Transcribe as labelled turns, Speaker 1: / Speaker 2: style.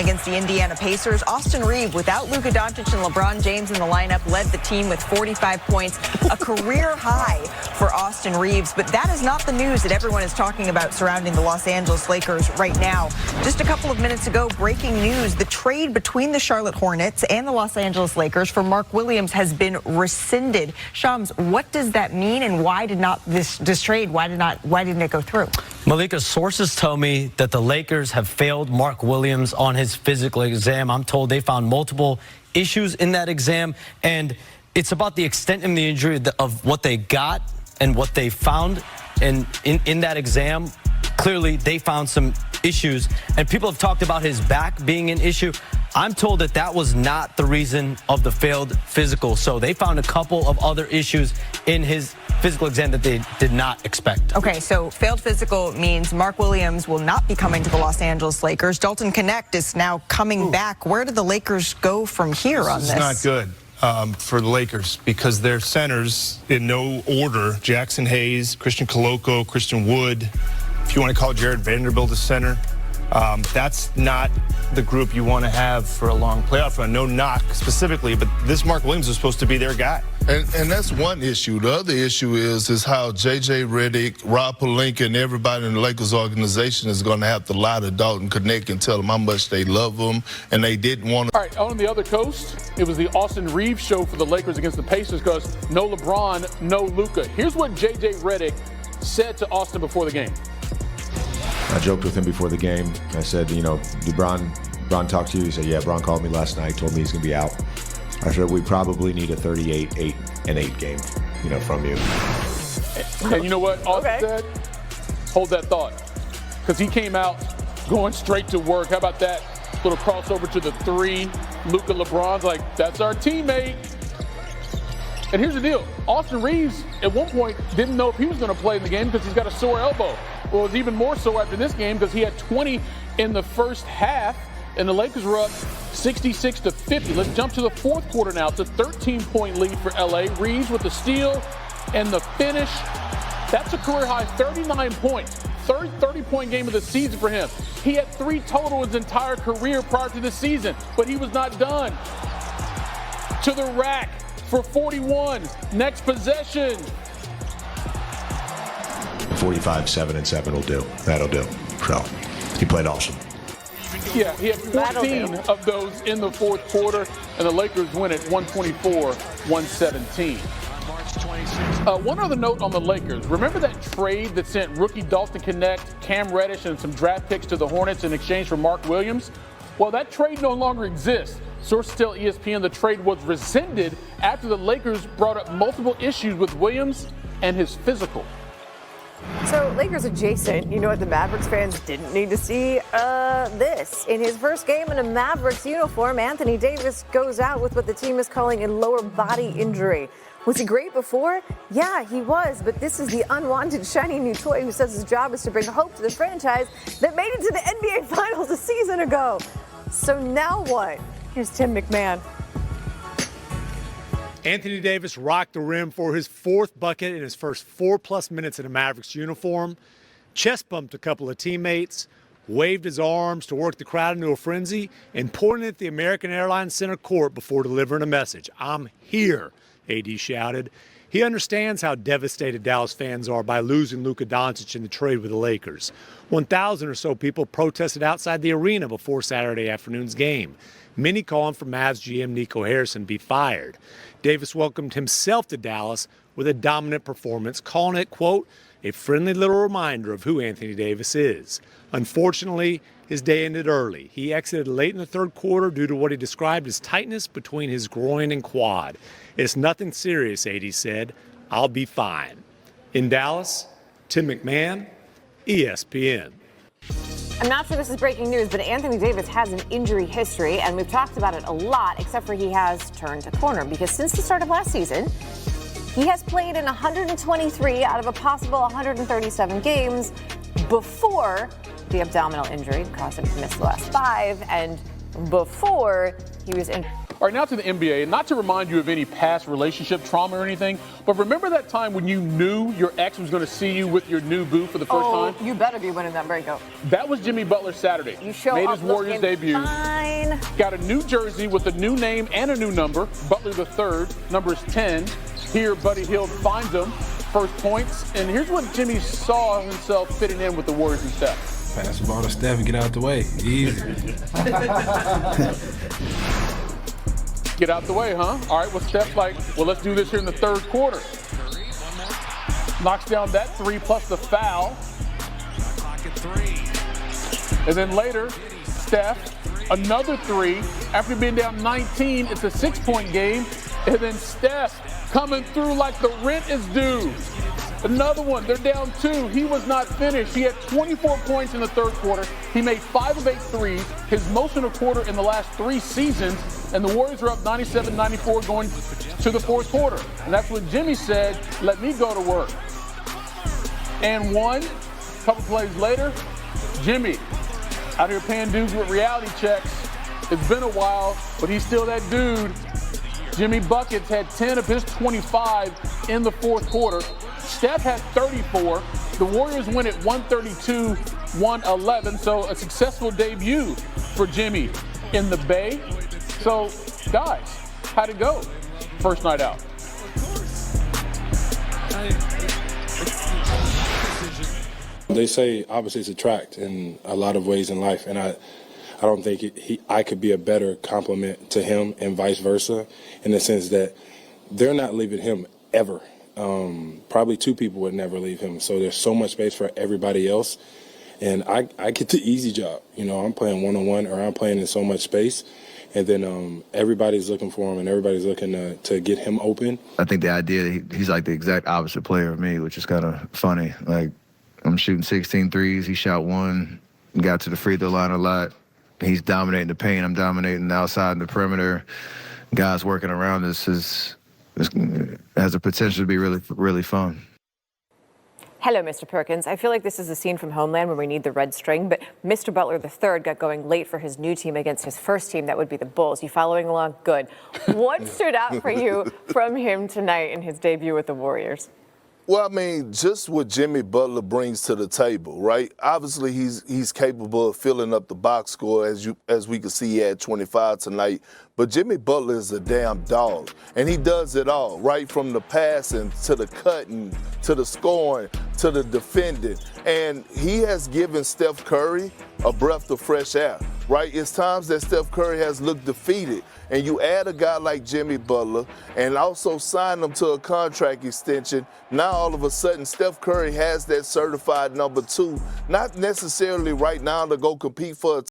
Speaker 1: Against the Indiana Pacers, Austin Reaves, without Luka Doncic and LeBron James in the lineup, led the team with 45 points, a career high for Austin Reaves. But that is not the news that everyone is talking about surrounding the Los Angeles Lakers right now. Just a couple of minutes ago, breaking news, the trade between the Charlotte Hornets and the Los Angeles Lakers for Mark Williams has been rescinded. Shams, what does that mean, and why did not this trade, why didn't it go through?
Speaker 2: Malika, sources tell me that the Lakers have failed Mark Williams on his physical exam. I'm told they found multiple issues in that exam, and it's about the extent of the injury of what they got and what they found. And in that exam, clearly they found some issues, and people have talked about his back being an issue. I'm told that that was not the reason of the failed physical. So they found a couple of other issues in his physical exam that they did not expect.
Speaker 1: Okay, so failed physical means Mark Williams will not be coming to the Los Angeles Lakers. Dalton Knecht is now coming back. Where do the Lakers go from here on this?
Speaker 3: It's not good for the Lakers because their centers, in no order, Jackson Hayes, Christian Coloco, Christian Wood, if you want to call Jared Vanderbilt a center, that's not the group you want to have for a long playoff run. No knock specifically, but this Mark Williams is supposed to be their guy.
Speaker 4: And that's one issue. The other issue is how J.J. Redick, Rob Pelinka, and everybody in the Lakers organization is going to have to lie to Dalton Knecht and tell him how much they love him and they didn't want to.
Speaker 5: All right, on the other coast, it was the Austin Reaves show for the Lakers against the Pacers because no LeBron, no Luka. Here's what J.J. Redick said to Austin before the game.
Speaker 6: I joked with him before the game. I said, you know, did Bron talk to you? He said, yeah, Bron called me last night, told me he's going to be out. I said, we probably need a 38-8 game, you know, from you.
Speaker 5: And you know what Austin said? Hold that thought. Because he came out going straight to work. How about that little crossover to the three? Luka, LeBron's like, that's our teammate. And here's the deal. Austin Reaves, at one point, didn't know if he was going to play in the game because he's got a sore elbow. Well, it was even more so after this game because he had 20 in the first half, and the Lakers were up 66-50. Let's jump to the fourth quarter now. It's a 13-point lead for L.A. Reaves with the steal and the finish. That's a career-high 39 points. Third 30-point game of the season for him. He had 3 total his entire career prior to this season, but he was not done. To the rack for 41. Next possession.
Speaker 6: 45-7-7 will do. That'll do. So he played awesome.
Speaker 5: Yeah, he had 14 of those in the fourth quarter, and the Lakers win it 124-117. One other note on the Lakers. Remember that trade that sent rookie Dalton Knecht, Cam Reddish, and some draft picks to the Hornets in exchange for Mark Williams? Well, that trade no longer exists. Sources tell ESPN the trade was rescinded after the Lakers brought up multiple issues with Williams and his physical.
Speaker 7: So, Lakers adjacent, you know what the Mavericks fans didn't need to see? This. In his first game in a Mavericks uniform, Anthony Davis goes out with what the team is calling a lower body injury. Was he great before? Yeah, he was, but this is the unwanted shiny new toy who says his job is to bring hope to the franchise that made it to the NBA Finals a season ago. So now what? Here's Tim McMahon.
Speaker 8: Anthony Davis rocked the rim for his 4th bucket in his first 4+ minutes in a Mavericks uniform, chest bumped a couple of teammates, waved his arms to work the crowd into a frenzy, and pointed at the American Airlines Center court before delivering a message. "I'm here," AD shouted. He understands how devastated Dallas fans are by losing Luka Doncic in the trade with the Lakers. 1,000 or so people protested outside the arena before Saturday afternoon's game. Many calling for Mavs GM Nico Harrison be fired. Davis welcomed himself to Dallas with a dominant performance, calling it, quote, a friendly little reminder of who Anthony Davis is. Unfortunately, his day ended early. He exited late in the third quarter due to what he described as tightness between his groin and quad. It's nothing serious, AD said. I'll be fine. In Dallas, Tim McMahon, ESPN.
Speaker 7: I'm not sure this is breaking news, but Anthony Davis has an injury history, and we've talked about it a lot, except for he has turned a corner, because since the start of last season, he has played in 123 out of a possible 137 games before the abdominal injury caused him to miss the last 5, and before he was in
Speaker 5: All right, now to the NBA, and not to remind you of any past relationship trauma or anything, but remember that time when you knew your ex was going to see you with your new boo for the first time?
Speaker 7: You better be winning that breakup.
Speaker 5: That was Jimmy Butler Saturday.
Speaker 7: You show
Speaker 5: Made
Speaker 7: up
Speaker 5: his Warriors debut.
Speaker 7: Fine.
Speaker 5: Got a new jersey with a new name and a new number. Butler the third, number is 10. Here, Buddy Hield finds him. First points. And here's what Jimmy saw himself fitting in with the Warriors and Steph.
Speaker 9: Pass the ball to Steph and get out the way. Easy.
Speaker 5: Get out the way, huh? All right, well, Steph's like, well, let's do this here in the third quarter. Knocks down that three plus the foul. And then later, Steph, another three. After being down 19, it's a 6-point game. And then Steph coming through like the rent is due. Another one, they're down 2. He was not finished. He had 24 points in the third quarter. He made 5 of 8 threes, his most in a quarter in the last 3 seasons. And the Warriors are up 97-94 going to the fourth quarter. And that's when Jimmy said, let me go to work. And one, a couple plays later, Jimmy out here paying dudes with reality checks. It's been a while, but he's still that dude. Jimmy Buckets had 10 of his 25 in the fourth quarter. Steph had 34. The Warriors win at 132-111. So a successful debut for Jimmy in the Bay. So, guys, how'd it go? First night out.
Speaker 10: They say opposites attract in a lot of ways in life, and I don't think I could be a better complement to him and vice versa, in the sense that they're not leaving him ever. Probably 2 people would never leave him, so there's so much space for everybody else, and I get the easy job. You know, I'm playing one-on-one, or I'm playing in so much space, and then everybody's looking for him, and everybody's looking to get him open.
Speaker 11: I think the idea, he's like the exact opposite player of me, which is kind of funny. Like, I'm shooting 16 threes, he shot 1, got to the free throw line a lot. He's dominating the paint, I'm dominating the outside and the perimeter. Guys working around us has the potential to be really, really fun.
Speaker 7: Hello, Mr. Perkins. I feel like this is a scene from Homeland when we need the red string, but Mr. Butler III got going late for his new team against his first team. That would be the Bulls. You following along? Good. What stood out for you from him tonight in his debut with the Warriors?
Speaker 4: Well, I mean, just what Jimmy Butler brings to the table, right? Obviously, he's capable of filling up the box score, as we can see, he had 25 tonight. But Jimmy Butler is a damn dog, and he does it all, right from the passing to the cutting to the scoring to the defending. And he has given Steph Curry a breath of fresh air, right? It's times that Steph Curry has looked defeated, and you add a guy like Jimmy Butler and also sign him to a contract extension. Now all of a sudden Steph Curry has that certified number 2, not necessarily right now to go compete for a